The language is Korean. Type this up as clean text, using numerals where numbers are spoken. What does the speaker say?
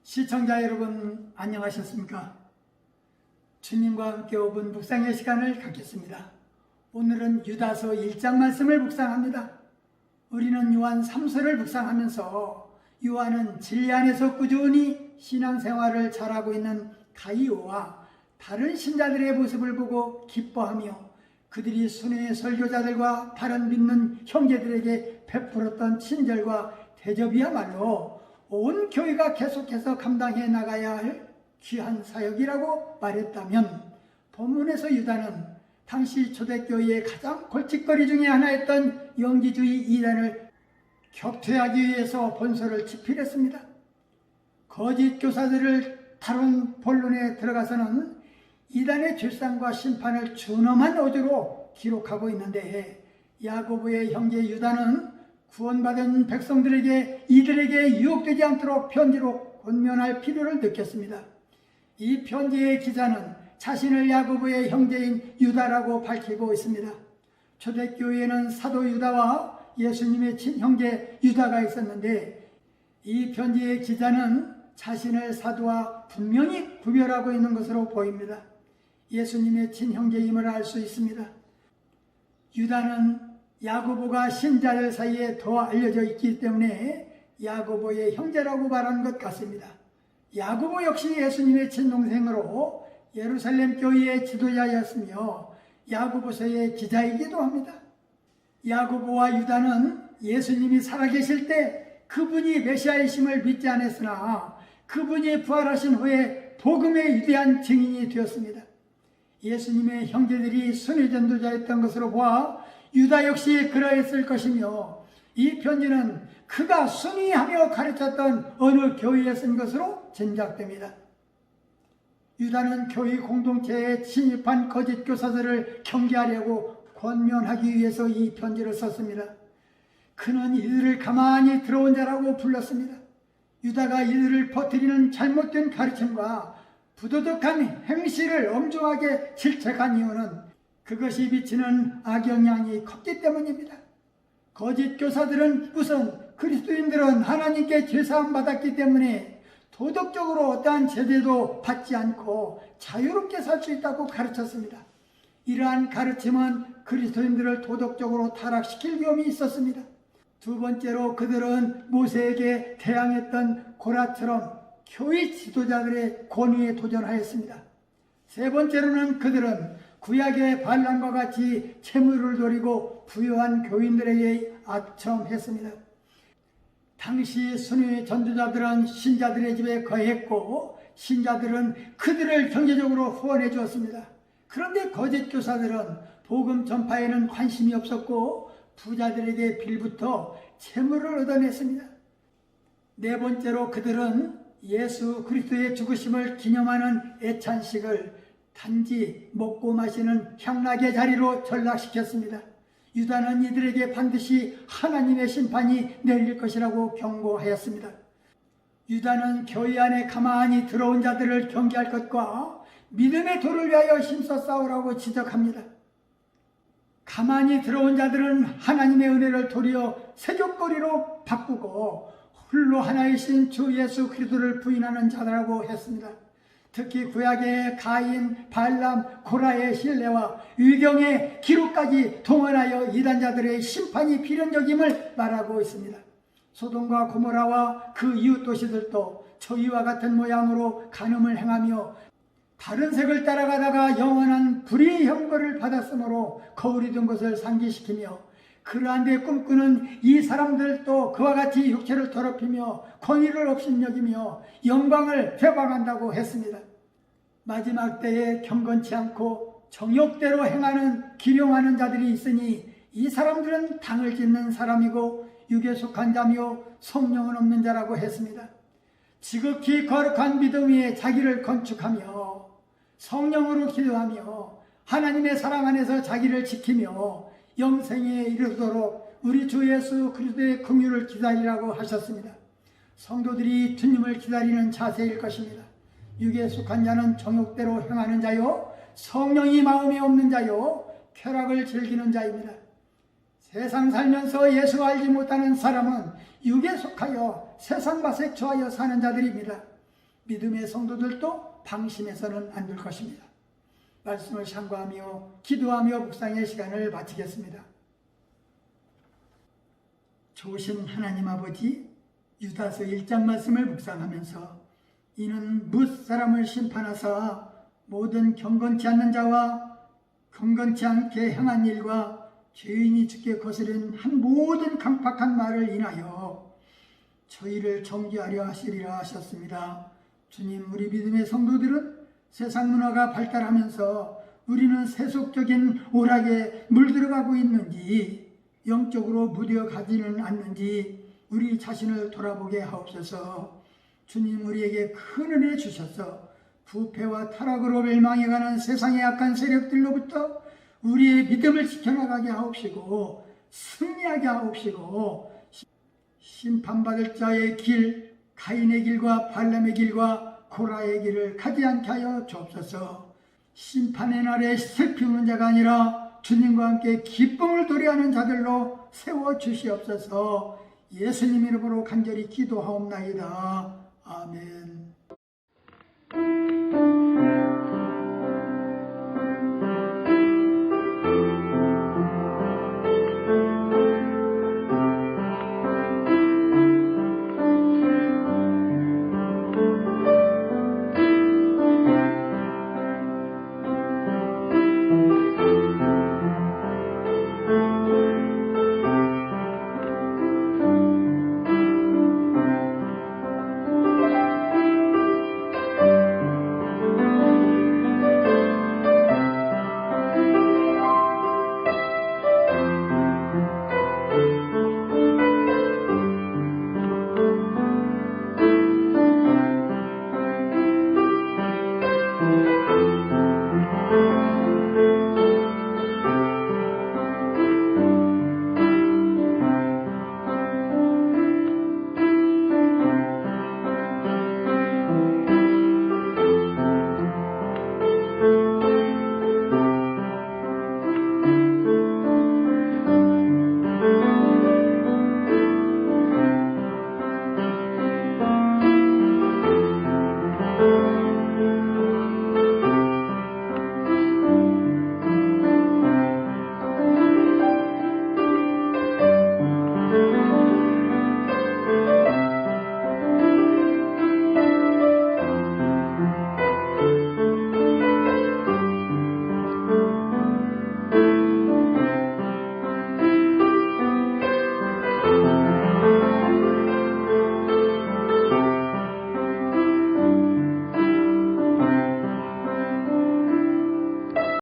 시청자 여러분, 안녕하셨습니까? 주님과 함께 5분 묵상의 시간을 갖겠습니다. 오늘은 유다서 1장 말씀을 묵상합니다. 우리는 요한 3서를 묵상하면서 요한은 진리 안에서 꾸준히 신앙생활을 잘하고 있는 가이오와 다른 신자들의 모습을 보고 기뻐하며 그들이 순회의 설교자들과 다른 믿는 형제들에게 베풀었던 친절과 대접이야말로 온 교회가 계속해서 감당해 나가야 할 귀한 사역이라고 말했다면, 본문에서 유다는 당시 초대교회의 가장 골칫거리 중에 하나였던 영지주의 이단을 격퇴하기 위해서 본서를 집필했습니다. 거짓 교사들을 다룬 본론에 들어가서는 이단의 죄상과 심판을 준엄한 어조로 기록하고 있는데, 야고보의 형제 유다는 구원받은 백성들에게 이들에게 유혹되지 않도록 편지로 권면할 필요를 느꼈습니다. 이 편지의 기자는 자신을 야고보의 형제인 유다라고 밝히고 있습니다. 초대교회에는 사도 유다와 예수님의 친형제 유다가 있었는데, 이 편지의 기자는 자신을 사도와 분명히 구별하고 있는 것으로 보입니다. 예수님의 친형제임을 알 수 있습니다. 유다는 야고보가 신자들 사이에 더 알려져 있기 때문에 야고보의 형제라고 말한 것 같습니다. 야고보 역시 예수님의 친동생으로 예루살렘 교회의 지도자였으며 야고보서의 기자이기도 합니다. 야고보와 유다는 예수님이 살아계실 때 그분이 메시아이심을 믿지 않았으나 그분이 부활하신 후에 복음의 위대한 증인이 되었습니다. 예수님의 형제들이 순회 전도자였던 것으로 보아 유다 역시 그러했을 것이며, 이 편지는 그가 순위하며 가르쳤던 어느 교회에 쓴 것으로 짐작됩니다. 유다는 교회 공동체에 침입한 거짓 교사들을 경계하려고 권면하기 위해서 이 편지를 썼습니다. 그는 이들을 가만히 들어온 자라고 불렀습니다. 유다가 이들을 퍼뜨리는 잘못된 가르침과 부도덕한 행실을 엄중하게 질책한 이유는 그것이 비치는 악영향이 컸기 때문입니다. 거짓 교사들은 우선 그리스도인들은 하나님께 죄사함 받았기 때문에 도덕적으로 어떠한 제재도 받지 않고 자유롭게 살 수 있다고 가르쳤습니다. 이러한 가르침은 그리스도인들을 도덕적으로 타락시킬 위험이 있었습니다. 두 번째로 그들은 모세에게 대항했던 고라처럼 교회 지도자들의 권위에 도전하였습니다. 세 번째로는 그들은 구약의 반란과 같이 채무를 노리고 부유한 교인들에게 악청했습니다. 당시 순회 전도자들은 신자들의 집에 거했고 신자들은 그들을 경제적으로 후원해 주었습니다. 그런데 거짓 교사들은 복음 전파에는 관심이 없었고 부자들에게 빌부터 채무를 얻어냈습니다. 네 번째로 그들은 예수 그리스도의 죽으심을 기념하는 애찬식을 단지 먹고 마시는 향락의 자리로 전락시켰습니다. 유다는 이들에게 반드시 하나님의 심판이 내릴 것이라고 경고하였습니다. 유다는 교회 안에 가만히 들어온 자들을 경계할 것과 믿음의 도를 위하여 힘써 싸우라고 지적합니다. 가만히 들어온 자들은 하나님의 은혜를 도리어 세족거리로 바꾸고 홀로 하나이신 주 예수 그리스도를 부인하는 자라고 했습니다. 특히 구약의 가인, 발람, 고라의 신뢰와 위경의 기록까지 동원하여 이단자들의 심판이 필연적임을 말하고 있습니다. 소돔과 고모라와 그 이웃 도시들도 저희와 같은 모양으로 간음을 행하며 다른 색을 따라가다가 영원한 불의 형벌을 받았으므로 거울이 된 것을 상기시키며, 그러한 데 꿈꾸는 이 사람들도 그와 같이 육체를 더럽히며 권위를 업신여기며 영광을 회방한다고 했습니다. 마지막 때에 경건치 않고 정욕대로 행하는 기령하는 자들이 있으니 이 사람들은 당을 짓는 사람이고 육에 속한 자며 성령은 없는 자라고 했습니다. 지극히 거룩한 믿음 위에 자기를 건축하며 성령으로 기도하며 하나님의 사랑 안에서 자기를 지키며 영생에 이르도록 우리 주 예수 그리스도의 긍휼을 기다리라고 하셨습니다. 성도들이 주님을 기다리는 자세일 것입니다. 육에 속한 자는 정욕대로 행하는 자요 성령이 마음에 없는 자요 쾌락을 즐기는 자입니다. 세상 살면서 예수 알지 못하는 사람은 육에 속하여 세상 맛에 좋아하여 사는 자들입니다. 믿음의 성도들도 방심해서는 안 될 것입니다. 말씀을 상고하며 기도하며 묵상의 시간을 마치겠습니다. 좋으신 하나님 아버지, 유다서 1장 말씀을 묵상하면서 이는 뭇 사람을 심판하사 모든 경건치 않는 자와 경건치 않게 행한 일과 죄인이 주께 거스른 한 모든 강팍한 말을 인하여 저희를 정죄하려 하시리라 하셨습니다. 주님, 우리 믿음의 성도들은 세상 문화가 발달하면서 우리는 세속적인 오락에 물들어가고 있는지 영적으로 무뎌가지는 않는지 우리 자신을 돌아보게 하옵소서. 주님, 우리에게 큰 은혜 주셔서 부패와 타락으로 멸망해가는 세상의 악한 세력들로부터 우리의 믿음을 지켜나가게 하옵시고 승리하게 하옵시고 심판받을 자의 길, 가인의 길과 발람의 길과 고라의 길을 가지 않게 하여 주옵소서. 심판의 날에 슬피 우는 자가 아니라 주님과 함께 기쁨을 도래하는 자들로 세워주시옵소서. 예수님 이름으로 간절히 기도하옵나이다. 아멘.